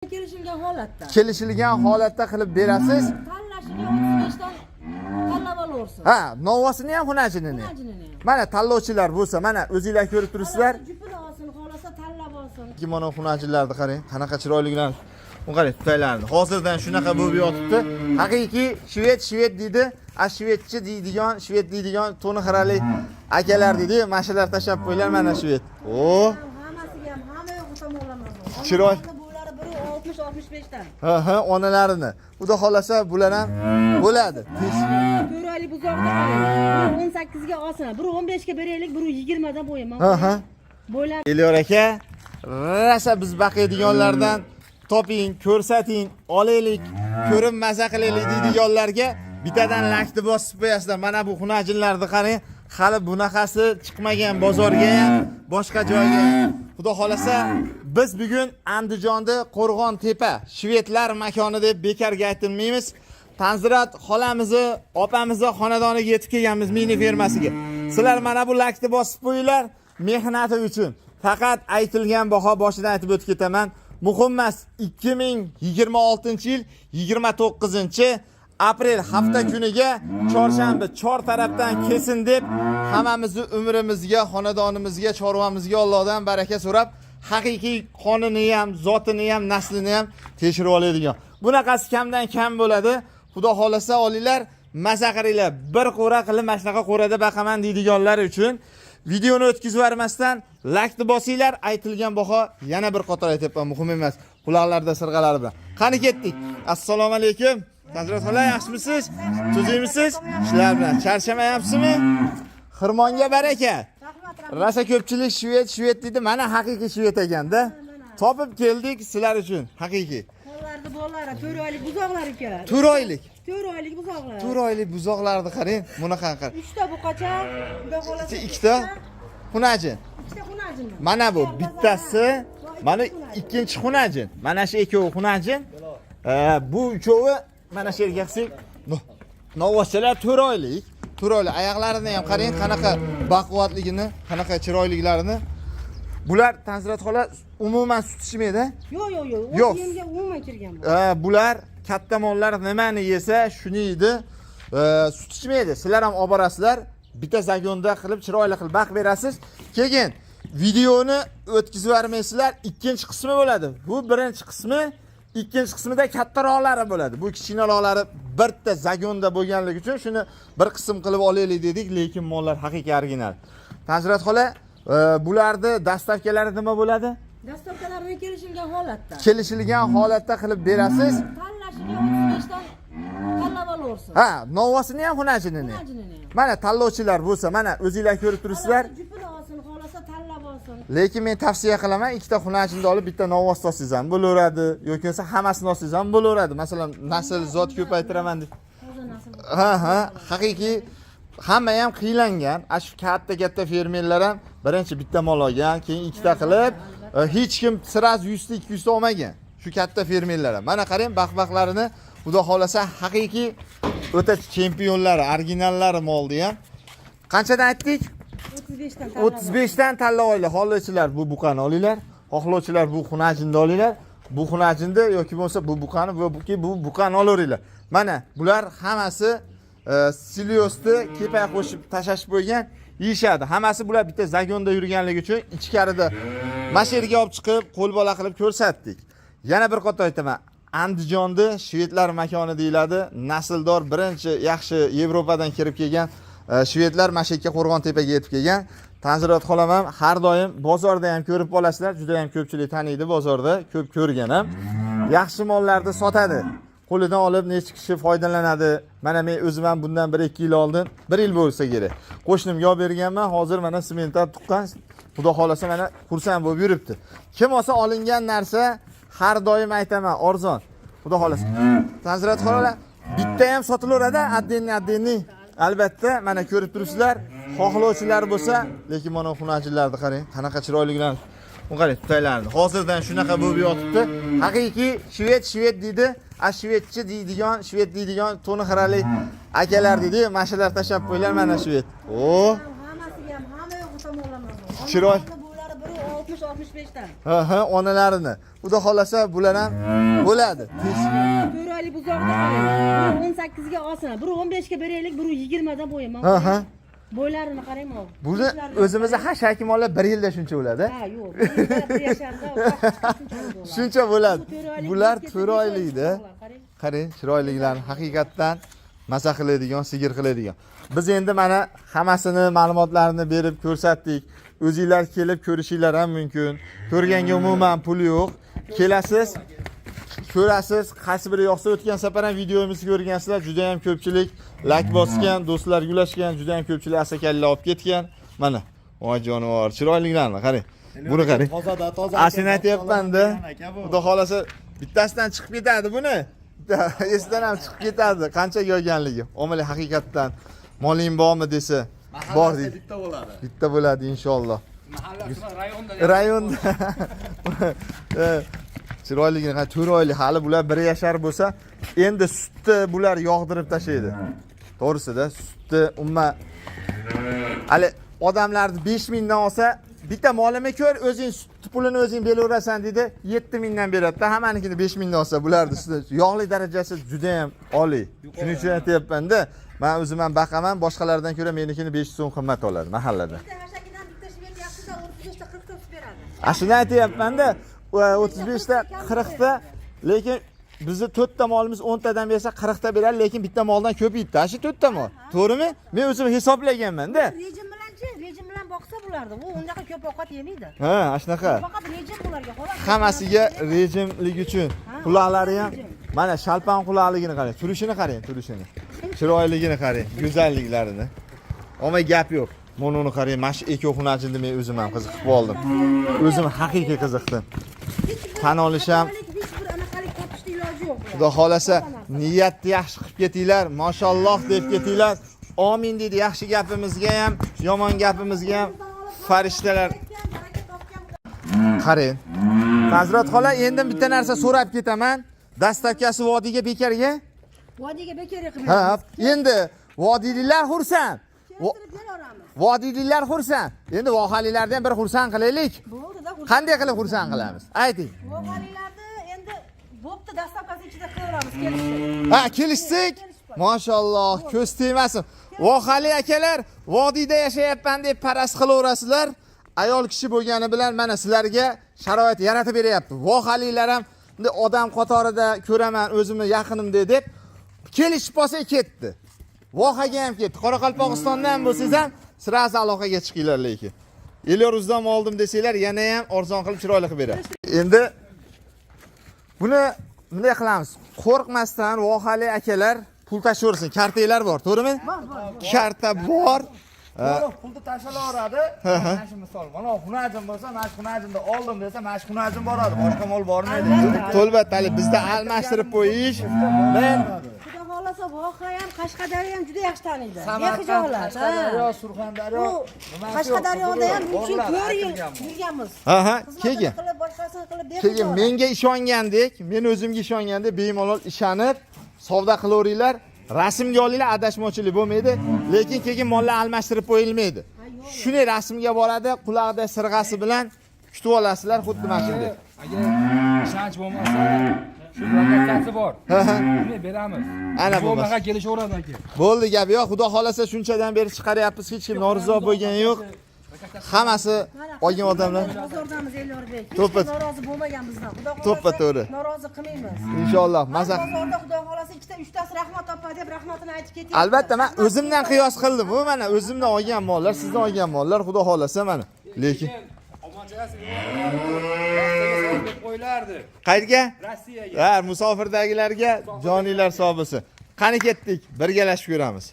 Kelishilgan holatda qilib berasiz. Tanlashiga 35 dan tanlab olursiz. Ha, novosini ham, xunajinini. Mana tanlovchilar bo'lsa, mana o'zingizlar ko'rib turibsizlar. Jupini olsin, xolasa tanlab olsin. Mana xunajinlarni qarang, qanaqa chiroylilar. Bu qarang, tutaylarni. Hozirdan shunaqa bo'lib yotibdi. Haqiqiy shved deydi. Shvedchi deydigan, shved deydigan to'ni xirali akalar deydi. Mashalar tashab qo'ylar mana shved. Hammasiga ham hamma yo'q tomonlamasin. Chiroy. 60-65 dan. Ha, onalarini. Xudo xolasa bular ham bo'ladi. 4 oylik buzoqda qo'ying. 18 ga olsin. Biri 15 ga beraylik, biri 20 dan qo'yaman. Ha. Bo'ladi. Eliyor aka, rasa biz baqiydiganlardan toping, ko'rsating, olaylik, ko'rib maza qilaylik deydiganlarga bittadan lakni bosib qo'yasizlar. Mana bu xunajinlarni qarang, hali bunaqasi chiqmagan bozorga ham, boshqa joyga. Xudo xolasa biz bugun Andijonda Qo'rg'on-tepa shvedlar makoni deb bekarga aytilmaymiz. Tanzirat xolamizni, opamizni xonadoniga yetib kelganmiz mini fermasiga. Sizlar mana bu lakni bosib qo'yinglar mehnati uchun. Faqat aytilgan baho boshidan aytib o'tib ketaman. Muhim emas, 2026-yil 29-aprel hafta kuniga chorshanba chor tarafdan kesin deb hammamizni umrimizga, xonadonimizga, chorvamizga Allohdan baraka so'rab, haqiqiy qonini ham, zotini ham, naslini ham tekshirib oladigan. Bunaqasi kamdan kam bo'ladi. Xudo xolasa olinglar, maza qilinglar. Bir qo'ra qilib mana shunaqa qo'rada baqaman deydiganlar uchun videoni o'tkazib yubormasdan lakni bosinglar. Aytilgan baho yana bir qator aytyapman, muhim emas. Quloqlarda sirg'alari bilan. Qani ketdik. Assalomu alaykum. Tanzirat xola, yaxshimisiz? Tuzimisiz? Ishlar bilan charchamayapsizmi? Xirmonga baraka. Rasa ko'pchilik shved deydi. Mana haqiqiy shved ekanda. Topib keldik sizlar uchun, haqiqiy. Qo'llarni bolalari 4 oylik buzoqlar ekan. 4 oylik. 4 oylik buzoqlar. 4 oylik buzoqlarni qarang, bunaqa qarang. 3 ta buqacha, xudo xolasa 2 ta xunajin. 2 ta xunajin. Mana bu bittasi, mana ikkinchi xunajin. Mana shu ikkovi xunajin. Bu uchovi mana shu yerga qilsak, novvochalar 4 oylik. 4 oylik. Oyoqlarini ham qarang, qanaqa baquvvatligini, qanaqa chiroyliklarini. Bular Tanzirat xola umuman sut ichmaydi. Yo'q. Yemga umuman kirgan bu. Bular katta mollar nimani yesa shuni yeydi. Sut ichmaydi. Sizlar ham olib borasizlar. Bitta zagonda qilib chiroyli qilib baq berasiz. Keyin videoni o'tkazib yubormaysizlar. Ikkinchi qismi bo'ladi. Bu birinchi qismi, ikkinchi qismida kattaroqlari bo'ladi. Bu kichkinaroqlari bitta zagonda bo'lganligi uchun shuni bir qism qilib olaylik dedik, lekin mollar haqiqiy original. Tanzirat xola, bularni dastavkalari nima bo'ladi? Dastavkalarni kelishilgan holatda. Kelishilgan holatda qilib berasiz. Tanlashiga 35 dan tanlab olursiz. Ha, novosini ham, xunajinini. Mana tanlovchilar bo'lsa, mana o'zingizlar ko'rib turibsizlar. Jupini olsin, xolasa tanlab olsin. Lekin men tavsiya qilaman, ikkita xunajinni olib bitta novos olsangiz ham bo'laveradi, yoki bo'lmasa hammasini olsangiz ham bo'laveradi. Masalan, nasl zot ko'paytiraman deb. Ha, haqiqiy hamma ham qiylangan. Shu katta fermerlar ham birinchi bitta mol olgan, keyin ikkita qilib, hech kim siraz 100 ta 200 ta olmagan. Shu katta fermerlar ham. Mana qarang, baqbaqlarini xudo xolasa haqiqiy o'ta chempionlari, originallari moldi ham. Qanchadan aytdik? 35 dan. 35 dan tanlab olinglar. Xohlovchilar bu buqani olinglar. Xohlovchilar bu xunajinni olinglar. Bu xunajinni yoki bo'lsa bu buqani va bu buqani olaveringlar. Mana bular hammasi siliosni kepay qo'shib tashlashib qo'ygan, yeyishadi. Hammasi bular bitta zagonda yurganligi uchun ichkarida masherga olib chiqib, qo'lbola qilib ko'rsatdik. Yana bir qator aytaman. Andijonda shvedlar makoni deyiladi. Nasldor birinchi yaxshi Yevropadan kirib kelgan shvedlar Mashekka Qo'rg'on-tepaga yetib kelgan. Tanzirat xolam ham har doim bozorda ham ko'rib qolasizlar. Juda ham ko'pchilik taniydi bozorda, ko'p ko'rgan ham. Yaxshi mollarni sotadi. Qo'lidan olib necha kishi foydalanadi. Mana men o'zim ham bundan 1-2 yil oldin, 1 yil bo'lsa kerak. Qo'shnimga olib berganman. Hozir mana sementdan tuqqan. Xudo xolasa mana xursand bo'lib yuribdi. Kim olsa olingan narsa har doim aytaman, arzon. Xudo xolasa. Tanzirat xola bitta ham sotilaveradi, addenni. Albatta, mana ko'rib turibsizlar. Xohlovchilar bo'lsa, lekin mana xunajinlarni qarang, qanaqa chiroylilar. Bu qarang, tutaylarni. Hozirdan shunaqa bo'lib yotibdi. Haqiqiy shved deydi. Shvedchi deydigan, shved deydigan to'ni xirali akalar deydi. Mashalar tashab qo'ylar mana shved. Hammasiga ham hamma yo'q tomonlamasin. Chiroy. Bo'ylari biri 60-65 dan. Ha, onalarini. Xudo xolasa bular ham bo'ladi. 4 oylik buzoqni qarang. Biri 18 ga olsin. Biri 15 ga beraylik, biri 20 dan bo'yaman. Aha. Bo'ylarini qarang mana. Buni o'zimizda shaki mollar 1 yilda shuncha bo'ladi. Ha, yo'q. Bir yasharda Shuncha bo'ladi. Bular 4 oylikda. Qarang, chiroyliklarini haqiqatdan maza qiladigan, sigir qiladigan. Biz endi mana hammasini ma'lumotlarini berib ko'rsatdik. O'zingizlar kelib ko'rishinglar ham mumkin. Ko'rganga umuman pul yo'q. Kelasiz, ko'rasiz, qaysi biri yoqsa o'tgan safar ham videomizni ko'rgansizlar, juda ham ko'pchilik like bosgan, do'stlar gulashgan, juda ham ko'pchilik asakalla olib ketgan. Mana, voy jonivor, chiroylilarni qarang. Buni qarang. Toza. Aslini aytyapman-da. Xudo xolasa bittasidan chiqib ketadi buni. Esidan ham chiqib ketadi, qancha yo'yganligi. Omili haqiqatdan moling bormi desa, bor deydi. Bitta bo'ladi. Bitta bo'ladi inshaalloh. Mahallasi rayonda. Rayonda. Chiroyligini qara, 4 oylik hali bular 1 yashar bo'lsa, endi sutni bular yog'dirib tashlaydi. To'g'risida, sutni umuman hali odamlarni 5000 dan olsa, bitta molimi ko'r, o'zing sut pulini o'zing beraverasan dedi, 7000 dan beradi. Hammanikini 5000 dan olsa, bularni yog'li darajasi juda ham oliy. Shuning uchun aytayapman-da, men o'zim ham baqaman, boshqalardan ko'ra menikini 500 so'm qimmat oladi mahallada. Hashakidan bitta shved yaxshida 35 ta 40 ta beradi. Ashuni aytayapman-da, 35 ta 40 ta, lekin bizni 4 ta molimiz 10 tadan bersa 40 ta beradi, lekin bitta moldan ko'paydi. Ashi 4 ta mol. To'g'rimi? Men o'zim hisoblaganman-da. Rejim bilan boqsa bo'lardi. U undaqa ko'p ovqat yemaydi. Ha, shunaqa. Faqat rejim ularga xolos. Hammasiga rejimlik uchun. Quloqlari ham mana shalpan quloqligini qarang, turishini qarang, turishini. Chiroyligini qarang, go'zalliklarini. Omma gap yo'q. Mononi qarang, mash ekoxunajini men o'zim ham qiziqib qoldim. O'zim haqiqiy qiziqdim. Tan olisham Xudo xolasa niyatni yaxshi qilib ketinglar, mashalloh deb ketinglar. Amin dedi. Yaxshi gapimizga ham, yomon gapimizga ham farishtalar. Qarang. Hazrat xola, endi bitta narsa so'rab ketaman. Dastavkasi vodiyga bekarga? Vodiyga bekarga qilib. Ha, endi vodiyliklar xursand. Vodiyliklar xursand. Endi vohalilardan bir xursand qilaylik. Bo'ldi-da. Qanday qilib xursand qilamiz? Ayting. Vohalilarni endi bo'pti, dastavkasi ichida qilamiz, kelishdik. Ha, kelishdik. Mashalloh, ko'z tegmasin. Vohali akalar, vodiyda yashayapman deb paras qilaverasizlar. Ayol kishi bo'lgani bilan mana sizlarga sharoit yaratib beryapti. Vohalilar ham odam qatorida ko'raman, o'zimni yaqinimda deb kelishib qolsa ketdi. Vohaga ham ketdi. Qoraqalpog'istondan bo'lsangiz ham sirasi aloqaga chiqinglar lekin. 50 ruzdan oldim desanglar, yana ham arzon qilib chiroyli qilib beradi. Endi buni bunday qilamiz. Qo'rqmasdan vohali akalar pul tashaversin. Kartalar bor, to'g'rimi? Bor. Karta bor. Pulni tashlaveradi. Mana shu misol, mana xunajim bo'lsa, mana shu xunajimda oldim desa, mana shu xunajim boradi. Boshqa mol bormaydi. To'lbatali bizda almashtirib qo'yish. Men Xudo xolasa voha ham Qashqadaryo ham juda yaxshi taniydi. Samarqand, Qashqadaryo, Surxondaryo, Qashqadaryoda ham 3 yil 4 yil yurganmiz. aha, keyin. Qilib boshqasini qilib Keyin menga ishongandek, men o'zimga ishongandek bemalol ishonib savdo qilaveringlar. Rasmga olinglar, adashmovchilik bo'lmaydi, lekin keyin mollar almashtirib qo'yilmaydi. Shunday rasmga boradi, quloqda sirg'asi bilan kutib olasizlar, xuddi mana shunday. Agar ishonch bo'lmasa, shu blokatsiyasi bor. Uni beramiz. Ana bu. Bo'lmaga kelishaveradi aka. Bo'ldi gap yo'q. Xudo xolasa shunchadan beri chiqaryapmiz, hech kim norizo bo'lgani yo'q. Hammasi olgan odamlar bozordamiz Elyorbek. To'ppa- Norozi bo'lmagan bizdan. Xudo xolasa To'ppa to'g'ri. norozi qilmaymiz. inshaalloh. Maza Bozorda Xudo xolasa 2-3tasi rahmat topadi deb rahmatini aytib ketyapti. albatta men o'zimdan qiyos qildim. Bu mana o'zimdan olgan mollar, sizdan olgan mollar, xudo xolasa mana. Lekin Omonchasi Rossiyaga deb qo'yilardi. qayerga? Rossiyaga. Ha, musofirdagilarga joninglar sog' bo'lsin. Qani ketdik, birgalashib ko'ramiz.